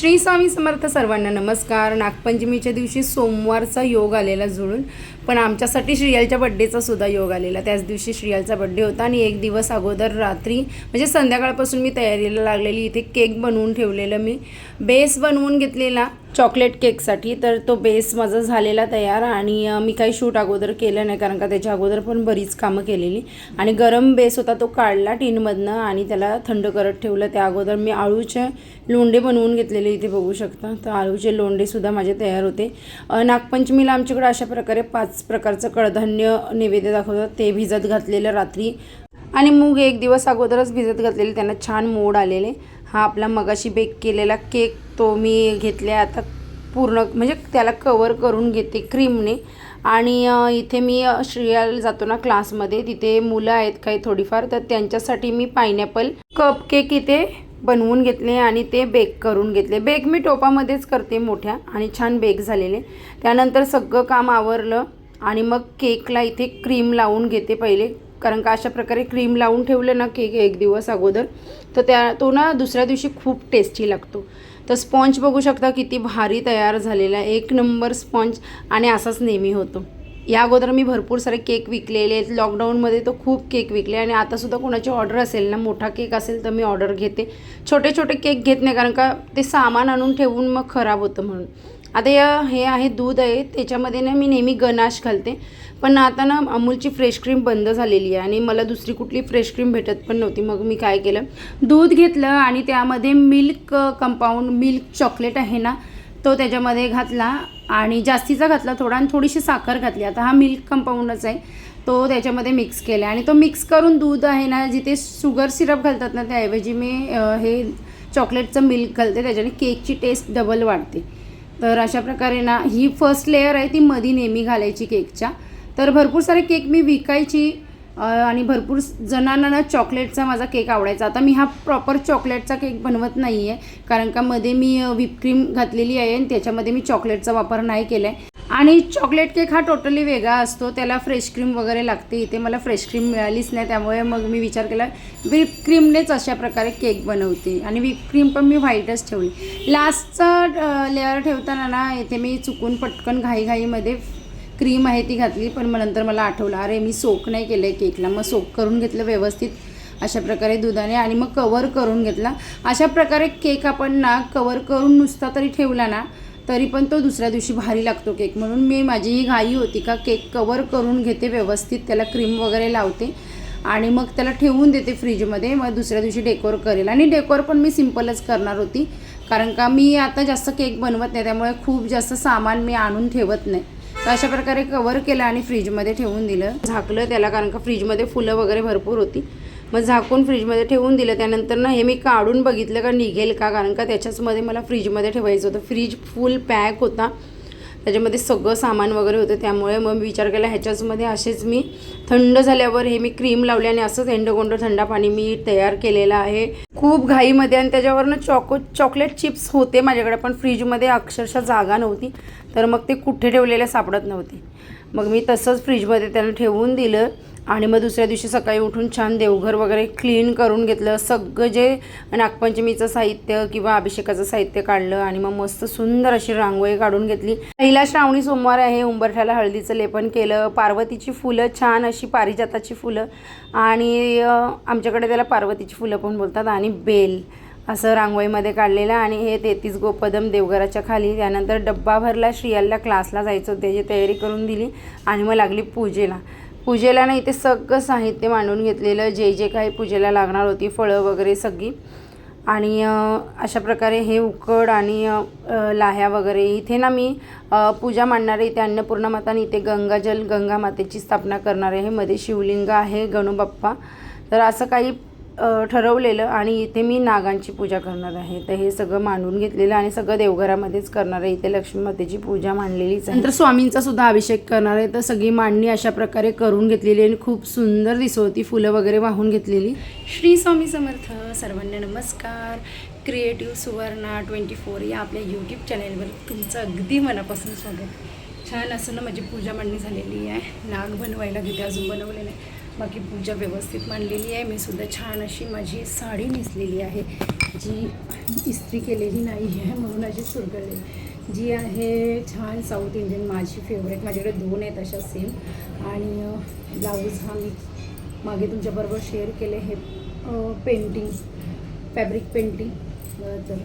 श्री स्वामी समर्थ. सर्वांना नमस्कार. नागपंचमीच्या दिवशी सोमवारचा योग आलेला जुळून, पण आमच्यासाठी श्रियालच्या बड्डेचा सुद्धा योग आलेला. त्याच दिवशी श्रियालचा बड्डे होता आणि एक दिवस अगोदर रात्री म्हणजे संध्याकाळपासून मी तयारीला लागलेली. इथे केक बनवून ठेवलेलं, मी बेस बनवून घेतलेला चॉकलेट केकसाठी. तर तो बेस माझा झालेला तयार आणि मी काही शूट अगोदर केलं नाही, कारण का त्याच्या अगोदर पण बरीच कामं केलेली. आणि गरम बेस होता तो काढला टिनमधनं आणि त्याला थंड करत ठेवलं. त्या अगोदर मी आळूचे लोंडे बनवून घेतलेले, इथे बघू शकता. तर आळूचे लोंडेसुद्धा माझे तयार होते. नागपंचमीला आमच्याकडे अशा प्रकारे 5 प्रकारचं कडधान्य नैवेद्य दाखवतात. ते भिजत घातलेलं रात्री आणि मूग एक दिवस अगोदरच भिजत घातलेले, त्यांना छान मोड आलेले. हा आपला मगाशी बेक केलेला केक तो मी घेतला. आता पूर्ण म्हणजे त्याला कवर करून घेते क्रीमने. आणि इथे मी श्रियाल जातो ना क्लासमध्ये, तिथे मुलं आहेत काही थोडीफार, तर त्यांच्यासाठी मी पायनॅपल कप केक इथे बनवून घेतले आणि ते बेक करून घेतले. बेक मी टोपामध्येच करते मोठ्या, आणि छान बेक झालेले. त्यानंतर सगळं काम आवरलं आणि मग केकला इथे क्रीम लावून घेते पहिले, कारण का अशा प्रकारे क्रीम लावून ठेवलं ना केक एक दिवस अगोदर, तर तो ना दुसऱ्या दिवशी खूप टेस्टी लागतो. तर स्पॉन्ज बघू शकता किती भारी तयार झालेला आहे, 1 नंबर स्पॉन्ज. आणि असाच नेहमी होतो. या अगोदर मी भरपूर सारे केक विकलेले आहेत. लॉकडाऊनमध्ये तो खूप केक विकले आणि आतासुद्धा कोणाची ऑर्डर असेल ना, मोठा केक असेल तर मी ऑर्डर घेते. छोटे छोटे केक घेत नाही, कारण का ते सामान आणून ठेवून मग खराब होतं म्हणून. आता हे आहे दूध आहे, त्याच्यामध्ये ना मी नेहमी गनाश घालते, पण आता ना अमूलची फ्रेश क्रीम बंद झालेली आहे आणि मला दुसरी कुठली फ्रेश क्रीम भेटत पण नव्हती. मग मी काय केलं, दूध घेतलं आणि त्यामध्ये मिल्क कंपाऊंड, मिल्क चॉकलेट आहे ना, तो त्याच्यामध्ये घातला आणि जास्तीचा घातला थोडा, आणि थोडीशी साखर घातली. आता हा मिल्क कंपाऊंडच आहे, तो त्याच्यामध्ये मिक्स केला आणि तो मिक्स करून दूध आहे ना, जिथे शुगर सिरप घालतात ना, त्याऐवजी मी हे चॉकलेटचं मिल्क घालते. त्याच्याने केकची टेस्ट डबल वाढते. तर अशा प्रकारे ना ही फर्स्ट लेअर आहे, ती मध्ये नेहमी घालायची केकच्या. तर भरपूर सारे केक मी विकायची आणि भरपूर जणांना ना चॉकलेटचा माझा केक आवडायचा. आता मी हा प्रॉपर चॉकलेटचा केक बनवत नाही आहे, कारण का मध्ये मी व्हिपक्रीम घातलेली आहे आणि त्याच्यामध्ये मी चॉकलेटचा वापर नाही केला आहे. आणि चॉकलेट केक हा टोटली वेगळा असतो, त्याला फ्रेश क्रीम वगैरे लागते. इथे मला फ्रेश क्रीम मिळालीच नाही, त्यामुळे मग मी विचार केला व्हिपक्रीमनेच अशा प्रकारे केक बनवते. आणि व्हिपक्रीम पण मी व्हाईटच ठेवली. लास्टचा लेअर ठेवताना ना इथे मी चुकून पटकन घाईमध्ये क्रीम आहे ती घातली, पण मग नंतर मला आठवलं, अरे मी सोक नाही केलं आहे केकला. मग सोक करून घेतलं व्यवस्थित अशा प्रकारे दुधाने आणि मग कवर करून घेतला. अशा प्रकारे केक आपण ना कवर करून नुसता तरी ठेवला ना, तरी पण तो दुसऱ्या दिवशी भारी लागतो केक. म्हणून मी माझी ही घाई होती का केक कवर करून घेते व्यवस्थित, त्याला क्रीम वगैरे लावते आणि मग त्याला ठेवून देते फ्रीजमध्ये. मग दुसऱ्या दिवशी डेकोर करेल. आणि डेकोर पण मी सिम्पलच करणार होती, कारण का मी आता जास्त केक बनवत नाही, त्यामुळे खूप जास्त सामान मी आणून ठेवत नाही. तर अशा प्रकारे कवर केलं आणि फ्रीजमध्ये ठेवून दिलं, झाकलं त्याला, कारण का फ्रीजमध्ये फुलं वगैरे भरपूर होती. मग झाकून फ्रीजमध्ये ठेवून दिलं. त्यानंतर ना हे मी काढून बघितलं का निघेल का, कारण का त्याच्याचमध्ये मला फ्रीजमध्ये ठेवायचं होतं. फ्रीज फुल पॅक होता, त्याच्यामध्ये सगळं सामान वगैरे होतं. त्यामुळे मग विचार केला ह्याच्याचमध्ये असेच मी थंड झाल्यावर हे मी क्रीम लावले आणि असंच एंडोकोंडो थंडा पाणी मी तयार केलेलं आहे खूप घाईमध्ये. आणि त्याच्यावरनं चॉकलेट चिप्स होते माझ्याकडे, पण फ्रीजमध्ये अक्षरशः जागा नव्हती, तर मग ते कुठे ठेवलेले सापडत नव्हते. मग मी तसंच फ्रीजमध्ये त्याला ठेवून दिलं आणि मग दुसऱ्या दिवशी सकाळी उठून छान देवघर वगैरे क्लीन करून घेतलं. सगळं जे नागपंचमीचं साहित्य किंवा अभिषेकाचं साहित्य काढलं आणि मग मस्त सुंदर अशी रांगोळी काढून घेतली. पहिला श्रावणी सोमवार आहे, उंबरठ्याला हळदीचं लेपन केलं. पार्वतीची फुलं, छान अशी पारिजाताची फुलं, आणि आमच्याकडे त्याला पार्वतीची फुलं पण बोलतात, आणि बेल असं रांगोळीमध्ये काढलेलं. आणि हे 33 गोपदम देवघराच्या खाली. त्यानंतर डब्बा भरला, श्रियालला क्लासला जायचं होतं, त्याची तयारी करून दिली आणि मग लागली पूजेला ना इथे सगळं साहित्य मांडून घेतलेलं, जे काही पूजेला लागणार होती, फळं वगैरे सगळी. आणि अशा प्रकारे हे उकड आणि लाह्या वगैरे. इथे ना मी पूजा मांडणार आहे. इथे अन्नपूर्णा माता आणि इथे गंगाजल, गंगा मातेची स्थापना करणार आहे. मध्ये शिवलिंग आहे, गणूबाप्पा. तर असं काही ठरवलेलं. आणि इथे मी नागांची पूजा करणार आहे. तर हे सगळं मांडून घेतलेलं आणि सगळं देवघरामध्येच करणार आहे. इथे लक्ष्मी मातेची पूजा मांडलेलीच आहे. नंतर स्वामींचा सुद्धा अभिषेक करणार आहे. तर सगळी मांडणी अशा प्रकारे करून घेतलेली आणि खूप सुंदर दिसत होती, फुलं वगैरे वाहून घेतलेली. श्री स्वामी समर्थ. सर्वांना नमस्कार. क्रिएटिव्ह सुवर्णा 24 या आपल्या यूट्यूब चॅनेलवर तुमचं अगदी मनापासून स्वागत. छान असं ना माझी पूजा मांडणी झालेली आहे. नाग बनवायला घेते, अजून बनवलेलं आहे. बाकी पूजा व्यवस्थित मांडलेली आहे. मी सुद्धा छान अशी माझी साडी नेसलेली आहे. जी इस्त्री केलेली नाही आहे म्हणून अशी सुरगळलेली, जी आहे छान साऊथ इंडियन, माझी फेवरेट. माझ्याकडे 2 आहेत अशा सेम. आणि ब्लाऊज हा मी मागे तुमच्याबरोबर शेअर केले. हे पेंटिंग, फॅब्रिक पेंटिंग. तर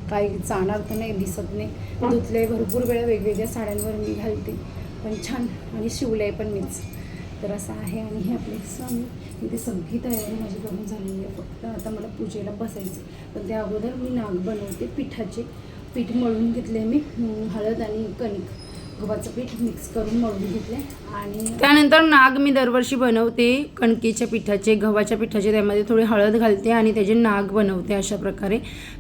काही जाणार तर नाही, दिसत नाही. धुतले भरपूर वेळा, वेगवेगळ्या साड्यांवर मी घालते, पण छान. आणि शिवलंय पण मीच. तर असं आहे. आणि हे आपले स्वामी, इथे सगळी तयारी माझी करून झालेली आहे. फक्त आता मला पूजेला बसायचं. पण त्या अगोदर मी नाग बनवते. पिठाचे पीठ मळून घेतले मी, हळद आणि कणिक, गव्हाचं पीठ मिक्स करून मळून घेतले. आणि त्यानंतर नाग मी दरवर्षी बनवते कणकीच्या पिठाचे, गव्हाच्या पिठाचे. त्यामध्ये थोडी हळद घालते आणि त्याचे नाग बनवते अशा प्रकारे.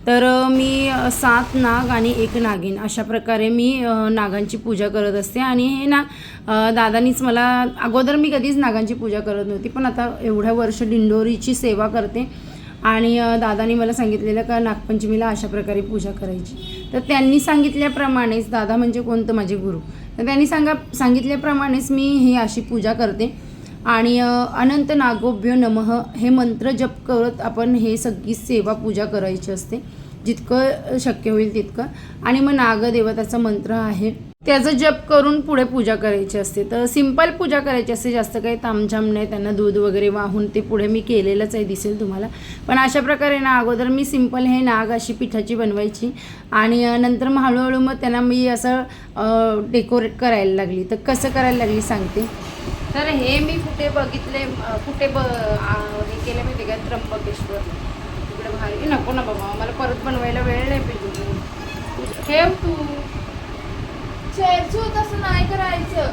तर मी 7 नाग आणि 1 नागिन अशा प्रकारे मी नागांची पूजा करत असते. आणि हे ना दादानीच मला, अगोदर मी कधीच नागांची पूजा करत नव्हती, पण आता एवढ्या वर्ष दिंडोरीची सेवा करते आणि दादानी मला सांगितलेलं का नागपंचमीला अशा प्रकारे पूजा करायची. तर त्यांनी सांगितल्याप्रमाणेच, दादा म्हणजे कोणतं, माझे गुरु, तर त्यांनी सांगितल्याप्रमाणेच मी ही अशी पूजा करते. आणि अनंत नागोभ्यो नमः हे मंत्र जप करत आपण हे सगळी सेवा पूजा करायची असते, जितकं शक्य होईल तितकं. आणि मग नागदेवताचा मंत्र आहे त्याचा जप करून पुढे पूजा करायची असते. तर सिंपल पूजा करायची असते, जास्त काही तामझाम नाही. त्यांना दूध वगैरे वाहून ते पुढे मी केलेलंच आहे, दिसेल तुम्हाला. पण अशा प्रकारे ना अगोदर मी सिंपल हे नाग अशी पिठाची बनवायची. आणि नंतर मग हळूहळू मग त्यांना मी असं डेकोरेट करायला लागली. तर कसं करायला लागली सांगते. तर हे मी कुठे बघितले, कुठे हे केलं माहिती का, त्र्यंबकेश्वर. तिकडे बाहेर नको ना बाबा, मला परत बनवायला वेळ नाही पाहिजे. ठेव तू चेरचू, तसं नाही करायचं.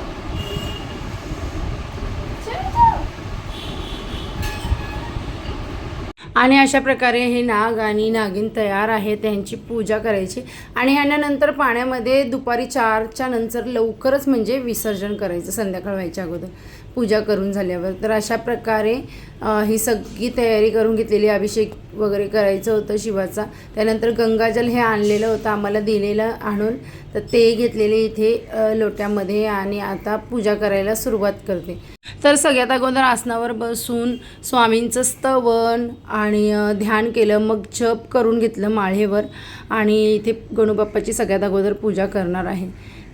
आणि अशा प्रकारे हे नाग आणि नागिन तयार आहे, त्यांची पूजा करायची. आणि ह्यांना नंतर पाण्यामध्ये दुपारी 4च्या नंतर लवकरच म्हणजे विसर्जन करायचं, संध्याकाळ व्हायच्या अगोदर पूजा करून झाल्यावर. तर अशा प्रकारे ही सगळी तयारी करून घेतलेली. अभिषेक वगैरे करायचं होतं शिवाचा. त्यानंतर गंगाजल हे आणलेलं होतं आम्हाला, दिलेलं आणून, तर ते घेतलेले इथे लोट्यामध्ये. आणि आता पूजा करायला सुरुवात करते. तर सगळ्यात अगोदर आसनावर बसून स्वामींचं स्तवन आणि ध्यान केलं, मग जप करून घेतलं माळेवर. आणि इथे गणूबाप्पाची सगळ्यात अगोदर पूजा करणार आहे.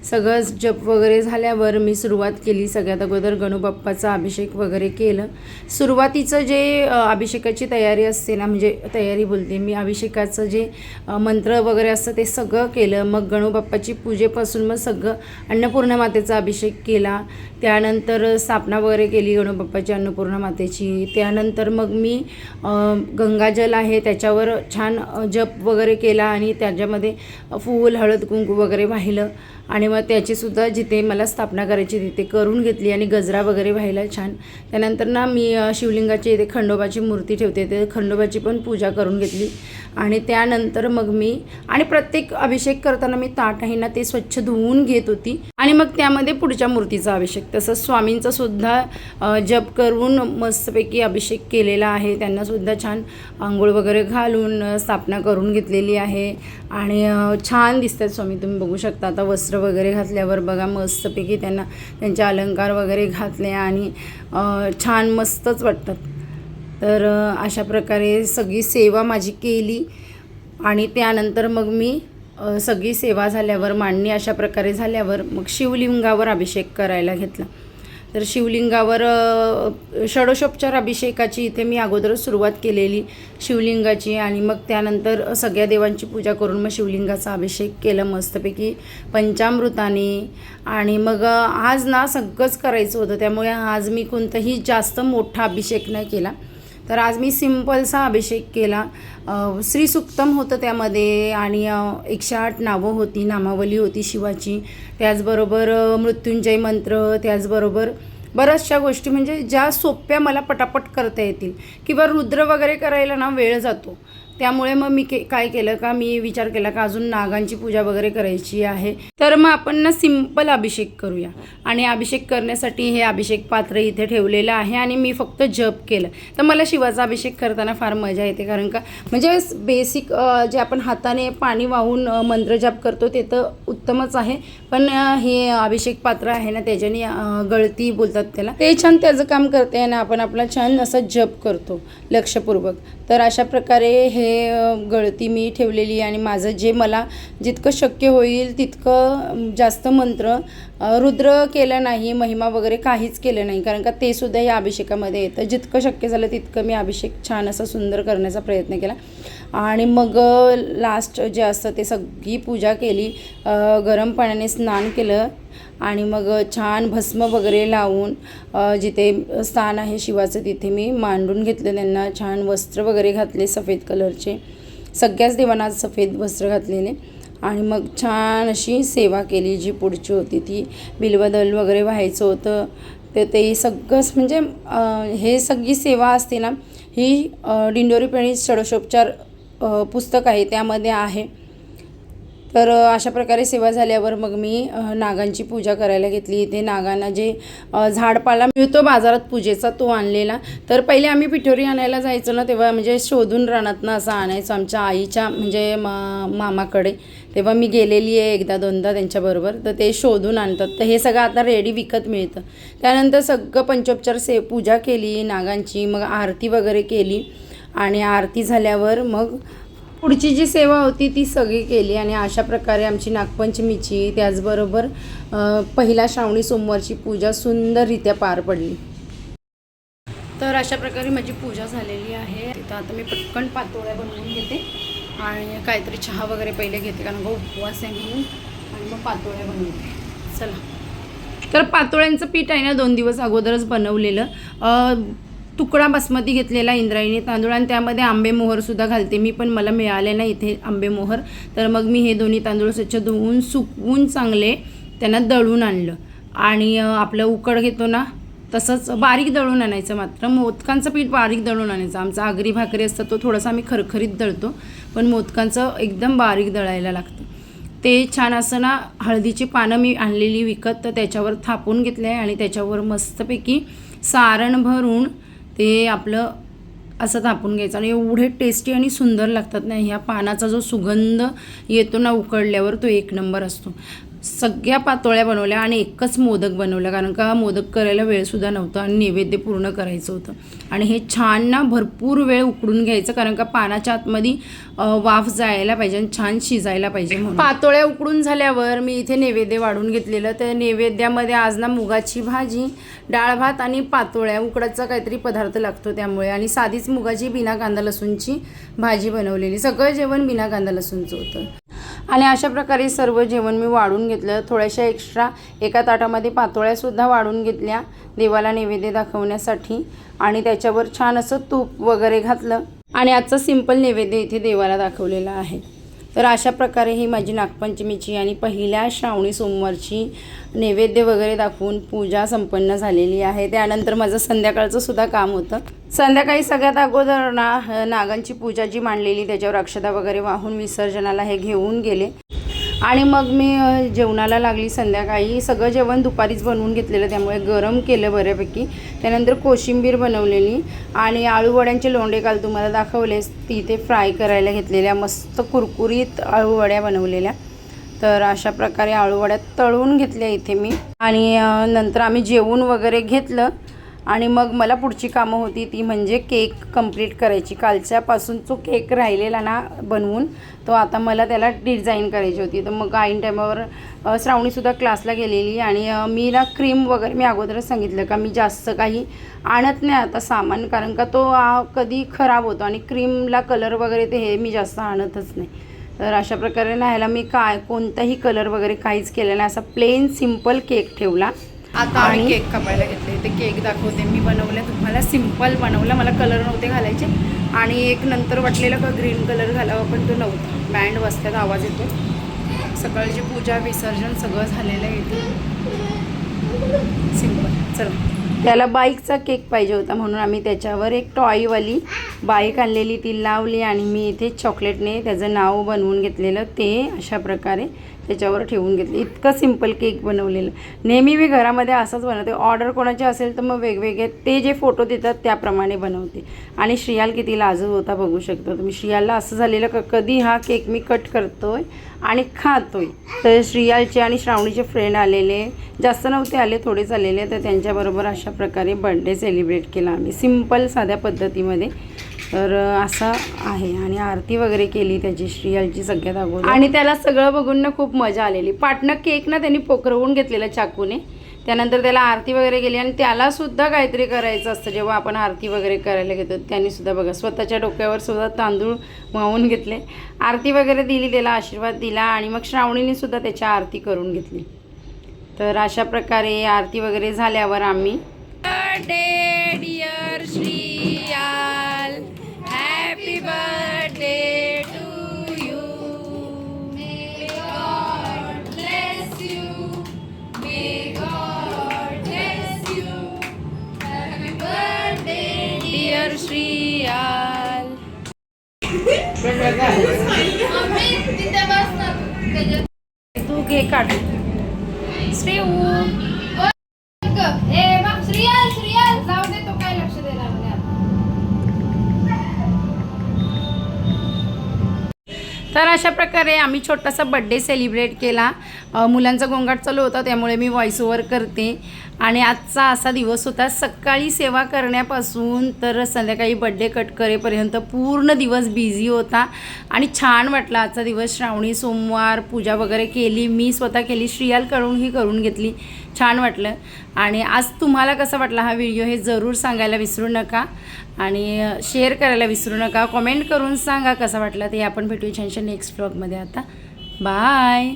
सगळं जप वगैरे झाल्यावर मी सुरुवात केली. सगळ्यात अगोदर गणूबाप्पाचा अभिषेक वगैरे केलं. सुरुवातीचं जे अभिषेकाची तयारी असते ना, म्हणजे तयारी बोलते मी, अभिषेकाचं जे मंत्र वगैरे असतं ते सगळं केलं. मग गणूबाप्पाची पूजेपासून मग सगळं, अन्नपूर्णा मातेचा अभिषेक केला. त्यानंतर स्थापना वगैरे केली गणूबाप्पाची अन्नपूर्णा मातेची. त्यानंतर मग मी गंगाजल आहे त्याच्यावर छान जप वगैरे केला आणि त्याच्यामध्ये फूल, हळद, कुंकू वगैरे वाहिलं. आणि मग त्याचीसुद्धा जिथे मला स्थापना करायची तिथे करून घेतली. आणि गजरा वगैरे व्हायला छान. त्यानंतर ना मी शिवलिंगाची इथे खंडोबाची मूर्ती ठेवते, ते खंडोबाची पण पूजा करून घेतली. आणि त्यानंतर मग मी, आणि प्रत्येक अभिषेक करताना मी ताट आहे ना ते स्वच्छ धुवून घेत होती. आणि मग त्यामध्ये पुढच्या मूर्तीचा अभिषेक, तसंच स्वामींचा सुद्धा जप करून मस्तपैकी अभिषेक केलेला आहे. त्यांनासुद्धा छान आंघोळ वगैरे घालून स्थापना करून घेतलेली आहे. आणि छान दिसतात स्वामी, तुम्ही बघू शकता. आता वस्त्र वगैरे घातल्यावर बघा मस्तपैकी त्यांना त्यांचे अलंकार वगैरे घातले आणि छान मस्तच वाटतात. तर अशा प्रकारे सगळी सेवा माझी केली. आणि त्यानंतर मग मी सगळी सेवा झाल्यावर, मांडणी अशा प्रकारे झाल्यावर, मग शिवलिंगावर अभिषेक करायला घेतला. तर शिवलिंगावर षोडशोपचार अभिषेकाची इथे मी अगोदरच सुरुवात केलेली शिवलिंगाची. आणि मग त्यानंतर सगळ्या देवांची पूजा करून मग शिवलिंगाचा अभिषेक केला मस्तपैकी पंचामृताने. आणि मग आज ना सगळंच करायचं होतं, त्यामुळे आज मी कोणताही जास्त मोठा अभिषेक नाही केला. तर आज मी सिंपलसा अभिषेक केला. श्रीसुक्तम होतं त्यामध्ये आणि 108 नावं होती, नामावली होती शिवाची. त्याचबरोबर मृत्युंजय मंत्र, त्याचबरोबर बऱ्याचशा गोष्टी म्हणजे ज्या सोप्या मला पटापट करता येतील. किंवा रुद्र वगैरे करायला ना वेळ जातो, त्यामुळे मग मी काय केलं का, मी विचार केला का अजून नागांची पूजा वगैरे करायची आहे, तर मग आपण ना सिंपल अभिषेक करूया. आणि अभिषेक करण्यासाठी हे अभिषेक पात्र इथे ठेवलेलं आहे आणि मी फक्त जप केलं. तर मला शिवाचा अभिषेक करताना फार मजा येते, कारण का म्हणजे बेसिक जे आपण हाताने पाणी वाहून मंत्र जप करतो ते तर उत्तमच आहे, पण हे अभिषेक पात्र आहे ना त्याच्याने गळती बोलतात त्याला, ते छान त्याचं काम करते आणि आपण आपला छान असं जप करतो लक्षपूर्वक. तर अशा प्रकारे हे गळती मी ठेवलेली आहे आणि माझं जे मला जितकं शक्य होईल तितकं जास्त मंत्र रुद्र केलं नाही, महिमा वगैरे काहीच केलं नाही, कारण का ते सुद्धा या अभिषेकामध्ये येतं. जितकं शक्य झालं तितकं मी अभिषेक छान असा सुंदर करण्याचा प्रयत्न केला. आणि मग लास्ट जे असतं ते सगळी पूजा केली, गरम पाण्याने स्नान केलं आणि मग छान भस्म वगैरे लावून जिथे स्थान आहे शिवाचं तिथे मी मांडून घेतलं. त्यांना छान वस्त्र वगैरे घातले सफेद कलरचे, सगळ्याच देवांना सफेद वस्त्र घातलेले. आणि मग छान अशी सेवा केली. जी पुढची होती ती बिल्वदल वगैरे व्हायचं होतं ते सगळंच म्हणजे हे सगळी सेवा असते ना ही दिंडोरी प्रणीत षोडशोपचार पुस्तक आहे त्यामध्ये आहे. तर अशा प्रकारे सेवा झाल्यावर मग मी नागांची पूजा करायला घेतली. इथे नागांना जे झाडपाला मिळतो बाजारात पूजेचा तो आणलेला. तर पहिले आम्ही पिठोरी आणायला जायचो ना तेव्हा म्हणजे शोधून रानातनं असं आणायचो आमच्या आईच्या म्हणजे मामाकडे. तेव्हा मी गेलेली आहे एकदा दोनदा त्यांच्याबरोबर, तर ते शोधून आणतात. तर हे सगळं आता रेडी विकत मिळतं. त्यानंतर सगळं पंचोपचार पूजा केली नागांची, मग आरती वगैरे केली आणि आरती झाल्यावर मग पुढची जी सेवा होती ती सगळी केली. आणि अशा प्रकारे आमची नागपंचमीची त्याचबरोबर पहिला श्रावणी सोमवारची पूजा सुंदररित्या पार पडली. तर अशा प्रकारे माझी पूजा झालेली आहे. तिथं आता मी पटकन पातोळ्या बनवून घेते आणि काहीतरी चहा वगैरे पहिले घेते कारण का उपवास आहे म्हणून, आणि मग पातोळ्या बनवते. चला, तर पातोळ्यांचं पीठ आहे ना 2 दिवस अगोदरच बनवलेलं. तुकडा बासमती घेतलेला इंद्रायणी तांदूळ आणि त्यामध्ये आंबे मोहरसुद्धा घालते मी, पण मला मिळाले नाही इथे आंबे मोहर. तर मग मी हे दोन्ही तांदूळ स्वच्छ धुवून सुकवून चांगले त्यांना दळून आणलं. आणि आपलं उकड घेतो ना तसंच बारीक दळून आणायचं. मात्र मोदकांचं पीठ बारीक दळून आणायचं. आमचा आगरी भाकरी असतं तो थोडासा आम्ही खरखरीत दळतो, पण मोदकांचं एकदम बारीक दळायला लागतं. ते छान असं ना हळदीची पानं मी आणलेली विकत, तर त्याच्यावर थापून घेतलं आहे आणि त्याच्यावर मस्तपैकी सारण भरून ते आपलं असं थापून घ्यायचं. आणि एवढे टेस्टी आणि सुंदर लागतात ना. ह्या पानाचा जो सुगंध येतो ना उकळल्यावर तो एक नंबर असतो. सगळ्या पातोळ्या बनवल्या आणि एकच मोदक बनवला कारण का मोदक करायला वेळसुद्धा नव्हता आणि नैवेद्य पूर्ण करायचं होतं. आणि हे छान ना भरपूर वेळ उकडून घ्यायचं कारण का पानाच्या आतमध्ये वाफ जायला पाहिजे आणि छान शिजायला पाहिजे म्हणून. पातोळ्या उकडून झाल्यावर मी इथे नैवेद्य वाढून घेतलेलं. तर नैवेद्यामध्ये आज ना मुगाची भाजी, डाळ भात आणि पातोळ्या उकडाचा काहीतरी पदार्थ लागतो त्यामुळे, आणि साधीच मुगाची बिना कांदा लसूणची भाजी बनवलेली. सगळं जेवण बिना कांदा लसूणचं होतं. आणि अशा प्रकारे सर्व जेवण मी वाढून घेतलं. थोड्याशा एक्स्ट्रा एका ताटामध्ये पातोळ्यासुद्धा वाढून घेतल्या देवाला नैवेद्य दाखवण्यासाठी. आणि त्याच्यावर छान असं तूप वगैरे घातलं आणि आजचं सिंपल नैवेद्य इथे देवाला दाखवलेला आहे. तर अशा प्रकारे ही माझी नागपंचमीची आणि पहिल्या श्रावणी सोमवारची नैवेद्य वगैरे दाखवून पूजा संपन्न झालेली आहे. त्यानंतर माझं संध्याकाळचं सुद्धा काम होतं. संध्याकाळी सगळ्यात अगोदर नागांची पूजा जी मांडलेली त्याच्यावर अक्षता वगैरे वाहून विसर्जनाला हे घेऊन गेले. आणि मग मी जेवणाला लागली. संध्याकाळी सगळं जेवण दुपारीच बनवून घेतलेलं त्यामुळे गरम केलं बऱ्यापैकी. त्यानंतर कोशिंबीर बनवलेली आणि आळूवड्यांचे लोंढे काल तुम्हाला दाखवलेच तिथे फ्राय करायला घेतलेल्या मस्त कुरकुरीत आळूवड्या बनवलेल्या. तर अशा प्रकारे आळूवड्या तळून घेतल्या इथे मी. आणि नंतर आम्ही जेवून वगैरे घेतलं आणि मग मला पुढची कामं होती ती म्हणजे केक कंप्लीट करायची. कालच्यापासून जो केक राहिलेला ना बनवून तो आता मला त्याला डिझाईन करायची होती. तर मग ऐन टायमावर श्रावणीसुद्धा क्लासला गेलेली आणि मी ना क्रीम वगैरे मी अगोदरच सांगितलं का मी जास्त काही आणत नाही आता सामान कारण का तो कधी खराब होतो आणि क्रीमला कलर वगैरे ते हे मी जास्त आणतच नाही. तर अशा प्रकारे ना ह्याला मी कोणताही कलर वगैरे काहीच केलं नाही. असा प्लेन सिम्पल केक ठेवला. आता आम्ही केक कापायला घेतले. ते केक दाखवते मी बनवले तुम्हाला. सिम्पल बनवला, मला कलर नव्हते घालायचे आणि एक नंतर वाटलेलं का ग्रीन कलर घालावा पण तो नव्हता. बँड वाजतात, आवाज येतो. सकाळची पूजा विसर्जन सगळं झालेलं आहे इथे. सिम्पल. चला, त्याला बाईकचा केक पाहिजे होता म्हणून आम्ही त्याच्यावर एक टॉयवाली बाईक आणलेली ती लावली आणि मी इथे चॉकलेटने त्याचं नाव बनवून घेतलेलं ते अशा प्रकारे त्याच्यावर ठेवून घेतले. इतकं सिम्पल केक बनवलेलं. नेहमी मी घरामध्ये असंच बनवते. ऑर्डर कोणाची असेल तर मग वेगवेगळे ते जे फोटो देतात त्याप्रमाणे बनवते. आणि श्रियाल किती लाजूक होता बघू शकता तुम्ही. श्रियालला असं झालेलं का कधी हा केक मी कट करतोय आणि खातोय. तर श्रियालचे आणि श्रावणीचे फ्रेंड आलेले, जास्त नव्हते आले, थोडेच आलेले. तर त्यांच्याबरोबर अशा प्रकारे बर्थडे सेलिब्रेट केला आम्ही सिंपल साध्या पद्धतीमध्ये. तर असं आहे. आणि आरती वगैरे केली त्याची श्रियालची सगळ्यात अगोदर. आणि त्याला सगळं बघून ना खूप मजा आलेली. पाटणं केक ना त्यांनी पोखरवून घेतलेला चाकूने. त्यानंतर त्याला आरती वगैरे केली. आणि त्यालासुद्धा काहीतरी करायचं असतं जेव्हा आपण आरती वगैरे करायला घेतो. त्यांनीसुद्धा बघा स्वतःच्या डोक्यावर सुद्धा तांदूळ वाहून घेतले, आरती वगैरे दिली, त्याला आशीर्वाद दिला. आणि मग श्रावणीनेसुद्धा त्याची आरती करून घेतली. तर अशा प्रकारे आरती वगैरे झाल्यावर आम्ही birthday dear Shriyal, happy birthday to you, may God bless you, may God bless you, happy birthday dear Shriyal. तू केक काढ श्रीऊ. श्रियाल जाऊ दे, तो काय लक्ष देणार नाही. तर अशा प्रकारे आम्ही छोटासा बड्डे सेलिब्रेट केला. मुलांचा गोंगाट चालू होता त्यामुळे मी व्हॉइस ओव्हर करते. आणि आजचा असा दिवस होता, सकाळी सेवा करण्यापासून तर संध्याकाळी बड्डे कट करेपर्यंत पूर्ण दिवस बिझी होता. आणि छान वाटला आजचा दिवस. श्रावणी सोमवार पूजा वगैरे केली, मी स्वतः केली, श्रियालकडूनही करून घेतली. छान वाटलं. आणि आज तुम्हाला कसा वाटला हा व्हिडिओ हे जरूर सांगायला विसरू नका. आणि शेअर करायला विसरू नका. कमेंट करून सांगा कसा वाटला ते. आपण भेटूया छानशा नेक्स्ट व्लॉगमध्ये. आता बाय.